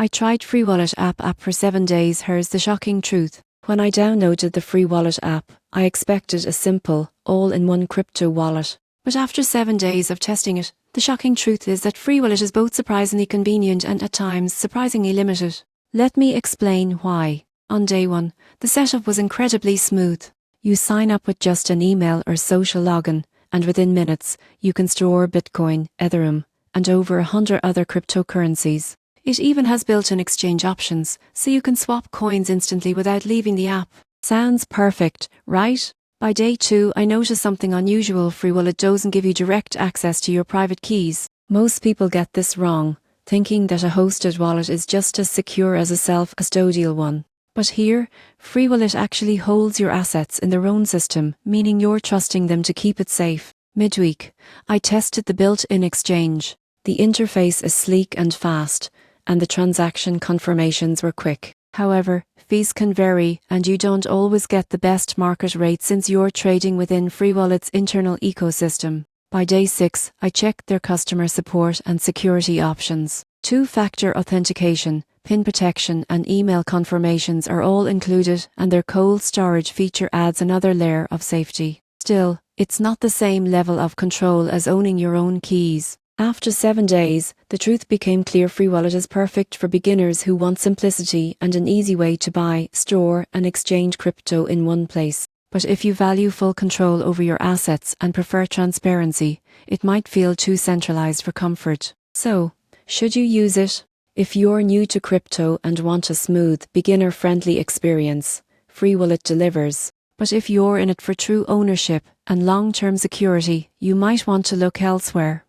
I tried Freewallet app for 7 days. Here's the shocking truth. When I downloaded the Freewallet app, I expected a simple, all-in-one crypto wallet. But after 7 days of testing it, the shocking truth is that Freewallet is both surprisingly convenient and at times surprisingly limited. Let me explain why. On day 1, the setup was incredibly smooth. You sign up with just an email or social login, and within minutes, you can store Bitcoin, Ethereum, and over 100 other cryptocurrencies. It even has built-in exchange options, so you can swap coins instantly without leaving the app. Sounds perfect, right? By day 2, I noticed something unusual. Freewallet doesn't give you direct access to your private keys. Most people get this wrong, thinking that a hosted wallet is just as secure as a self-custodial one. But here, Freewallet actually holds your assets in their own system, meaning you're trusting them to keep it safe. Midweek, I tested the built-in exchange. The interface is sleek and fast, and the transaction confirmations were quick. However, fees can vary, and you don't always get the best market rate since you're trading within Freewallet's internal ecosystem. By day 6, I checked their customer support and security options. Two-factor authentication, PIN protection and email confirmations are all included, and their cold storage feature adds another layer of safety. Still, it's not the same level of control as owning your own keys. After 7 days, the truth became clear. Freewallet is perfect for beginners who want simplicity and an easy way to buy, store and exchange crypto in one place. But if you value full control over your assets and prefer transparency, it might feel too centralized for comfort. So, should you use it? If you're new to crypto and want a smooth, beginner-friendly experience, Freewallet delivers. But if you're in it for true ownership and long-term security, you might want to look elsewhere.